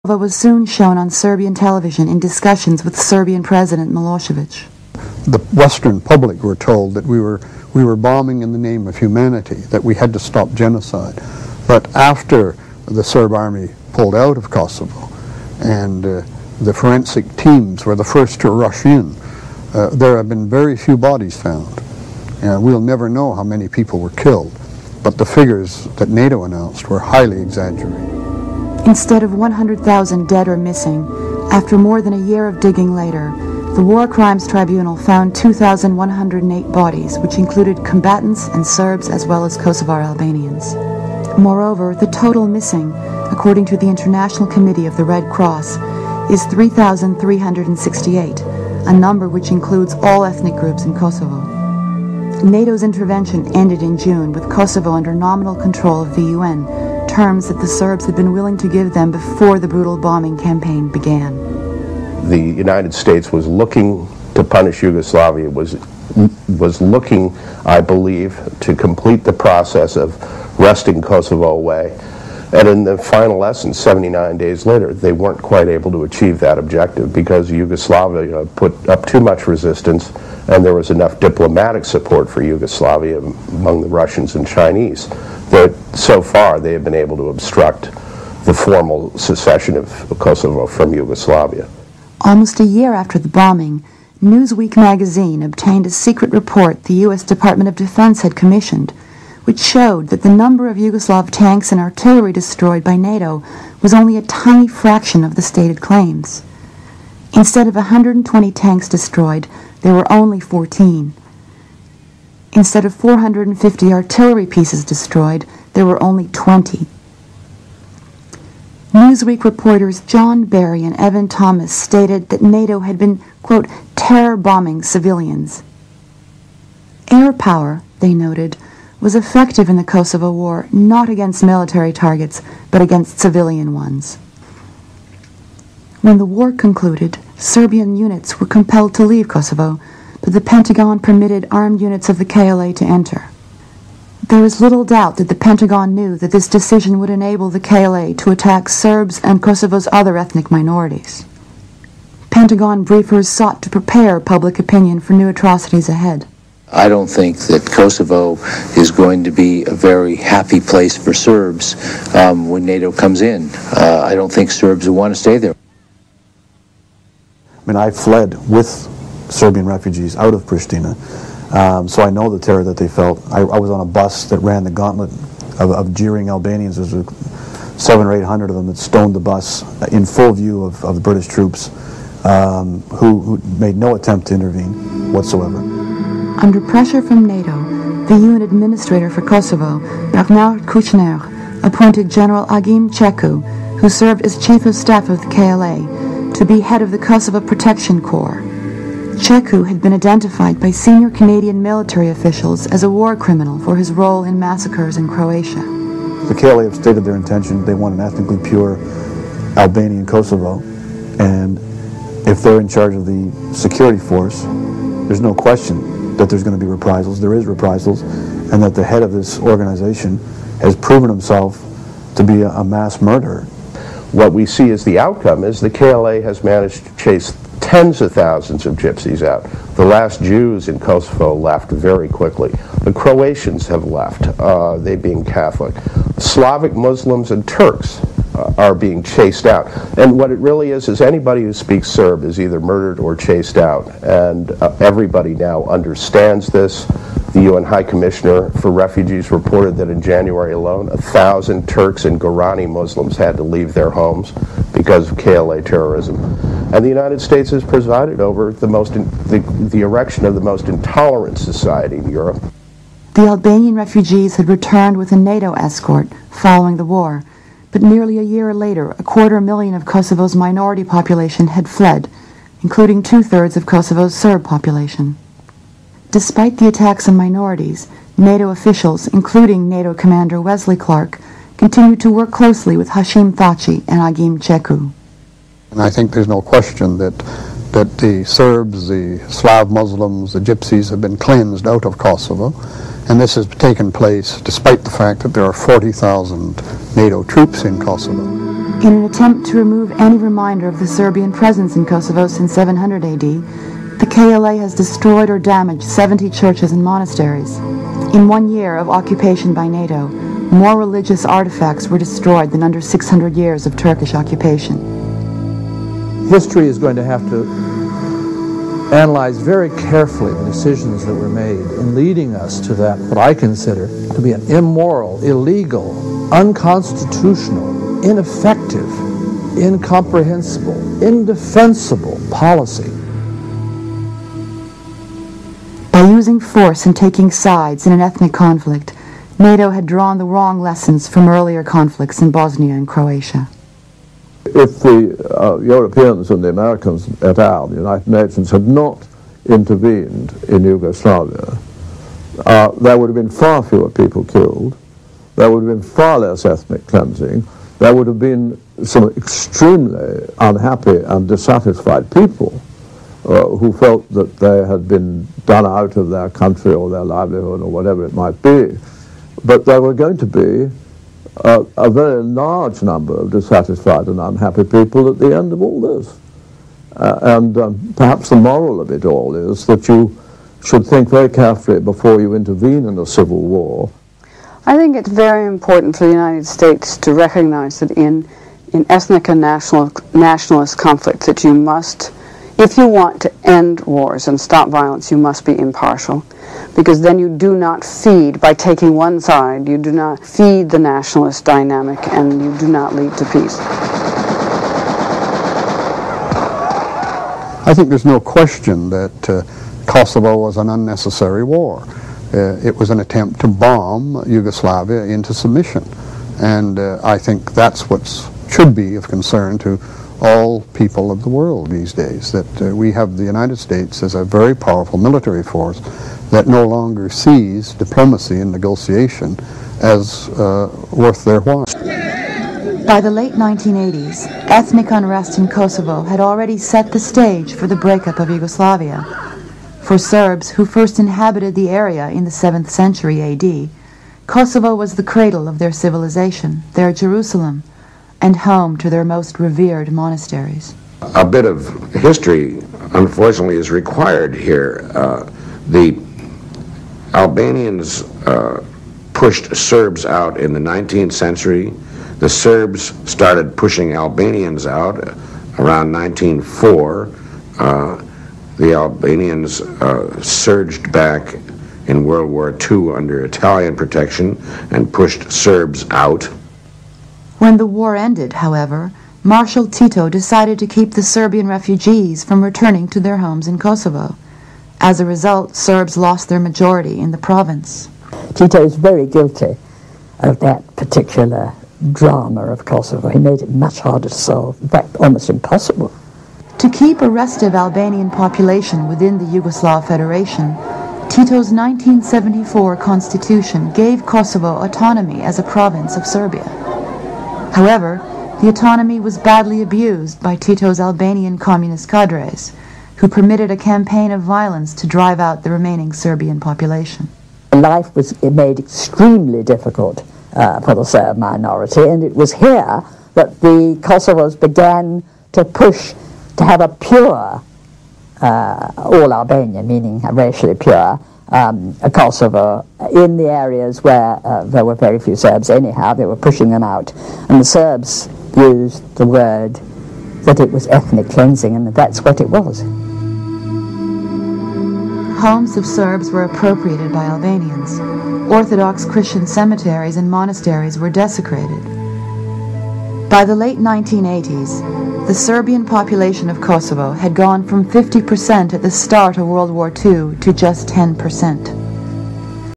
Kosovo was soon shown on Serbian television in discussions with Serbian President Milosevic. The Western public were told that we were bombing in the name of humanity, that we had to stop genocide. But after the Serb army pulled out of Kosovo and the forensic teams were the first to rush in, there have been very few bodies found. We'll never know how many people were killed, but the figures that NATO announced were highly exaggerated. Instead of 100,000 dead or missing, after more than a year of digging later, the War Crimes Tribunal found 2,108 bodies, which included combatants and Serbs as well as Kosovo Albanians. Moreover, the total missing, according to the International Committee of the Red Cross, is 3,368, a number which includes all ethnic groups in Kosovo. NATO's intervention ended in June with Kosovo under nominal control of the UN, terms that the Serbs had been willing to give them before the brutal bombing campaign began. The United States was looking to punish Yugoslavia, was looking, I believe, to complete the process of wresting Kosovo away. And in the final essence, 79 days later, they weren't quite able to achieve that objective because Yugoslavia put up too much resistance and there was enough diplomatic support for Yugoslavia among the Russians and Chinese that so far they have been able to obstruct the formal secession of Kosovo from Yugoslavia. Almost a year after the bombing, Newsweek magazine obtained a secret report the U.S. Department of Defense had commissioned, which showed that the number of Yugoslav tanks and artillery destroyed by NATO was only a tiny fraction of the stated claims. Instead of 120 tanks destroyed, there were only 14. Instead of 450 artillery pieces destroyed, there were only 20. Newsweek reporters John Barry and Evan Thomas stated that NATO had been, quote, terror bombing civilians. Air power, they noted, was effective in the Kosovo War not against military targets, but against civilian ones. When the war concluded, Serbian units were compelled to leave Kosovo, but the Pentagon permitted armed units of the KLA to enter. There is little doubt that the Pentagon knew that this decision would enable the KLA to attack Serbs and Kosovo's other ethnic minorities. Pentagon briefers sought to prepare public opinion for new atrocities ahead. I don't think that Kosovo is going to be a very happy place for Serbs when NATO comes in. I don't think Serbs will want to stay there. I mean, I fled with Serbian refugees out of Pristina, so I know the terror that they felt. I was on a bus that ran the gauntlet of jeering Albanians. There was 700 or 800 of them that stoned the bus in full view of the British troops who made no attempt to intervene whatsoever. Under pressure from NATO, the UN administrator for Kosovo, Bernard Kouchner, appointed General Agim Ceku, who served as chief of staff of the KLA, to be head of the Kosovo Protection Corps. Ceku had been identified by senior Canadian military officials as a war criminal for his role in massacres in Croatia. The KLA have stated their intention. They want an ethnically pure Albanian Kosovo, and if they're in charge of the security force, there's no question that there's going to be reprisals. There is reprisals, and that the head of this organization has proven himself to be a mass murderer. What we see as the outcome is the KLA has managed to chase tens of thousands of gypsies out. The last Jews in Kosovo left very quickly. The Croatians have left, they being Catholic. Slavic Muslims and Turks are being chased out. And what it really is anybody who speaks Serb is either murdered or chased out. And everybody now understands this. The UN High Commissioner for Refugees reported that in January alone, 1,000 Turks and Gorani Muslims had to leave their homes because of KLA terrorism. And the United States has presided over the erection of the most intolerant society in Europe. The Albanian refugees had returned with a NATO escort following the war, but nearly a year later, 250,000 of Kosovo's minority population had fled, including 2/3 of Kosovo's Serb population. Despite the attacks on minorities, NATO officials, including NATO Commander Wesley Clark, continued to work closely with Hashim Thaçi and Agim Ceku. And I think there's no question that the Serbs, the Slav Muslims, the Gypsies have been cleansed out of Kosovo. And this has taken place despite the fact that there are 40,000 NATO troops in Kosovo. In an attempt to remove any reminder of the Serbian presence in Kosovo since 700 AD, the KLA has destroyed or damaged 70 churches and monasteries. In 1 year of occupation by NATO, more religious artifacts were destroyed than under 600 years of Turkish occupation. History is going to have to analyze very carefully the decisions that were made in leading us to that, what I consider to be an immoral, illegal, unconstitutional, ineffective, incomprehensible, indefensible policy. By using force and taking sides in an ethnic conflict, NATO had drawn the wrong lessons from earlier conflicts in Bosnia and Croatia. If the Europeans and the Americans et al., the United Nations, had not intervened in Yugoslavia, there would have been far fewer people killed, there would have been far less ethnic cleansing, there would have been some extremely unhappy and dissatisfied people who felt that they had been done out of their country or their livelihood or whatever it might be. But there were going to be a very large number of dissatisfied and unhappy people at the end of all this. Perhaps the moral of it all is that you should think very carefully before you intervene in a civil war. I think it's very important for the United States to recognize that in ethnic and nationalist conflicts that you must, if you want to end wars and stop violence, you must be impartial. Because then you do not feed, by taking one side, you do not feed the nationalist dynamic and you do not lead to peace. I think there's no question that Kosovo was an unnecessary war. It was an attempt to bomb Yugoslavia into submission. And I think that's what should be of concern to all people of the world these days, that we have the United States as a very powerful military force that no longer sees diplomacy and negotiation as worth their while. By the late 1980s, ethnic unrest in Kosovo had already set the stage for the breakup of Yugoslavia. For Serbs who first inhabited the area in the 7th century AD, Kosovo was the cradle of their civilization, their Jerusalem, and home to their most revered monasteries. A bit of history, unfortunately, is required here. The Albanians pushed Serbs out in the 19th century. The Serbs started pushing Albanians out around 1904. The Albanians surged back in World War II under Italian protection and pushed Serbs out. When the war ended, however, Marshal Tito decided to keep the Serbian refugees from returning to their homes in Kosovo. As a result, Serbs lost their majority in the province. Tito is very guilty of that particular drama of Kosovo. He made it much harder to solve, in fact, almost impossible. To keep a restive Albanian population within the Yugoslav Federation, Tito's 1974 constitution gave Kosovo autonomy as a province of Serbia. However, the autonomy was badly abused by Tito's Albanian communist cadres, who permitted a campaign of violence to drive out the remaining Serbian population. Life was made extremely difficult for the Serb minority, and it was here that the Kosovos began to push to have a pure, all Albanian, meaning racially pure, a Kosovo in the areas where there were very few Serbs anyhow. They were pushing them out, and the Serbs used the word that it was ethnic cleansing, and that's what it was. Homes of Serbs were appropriated by Albanians. Orthodox Christian cemeteries and monasteries were desecrated. By the late 1980s, the Serbian population of Kosovo had gone from 50% at the start of World War II to just 10%.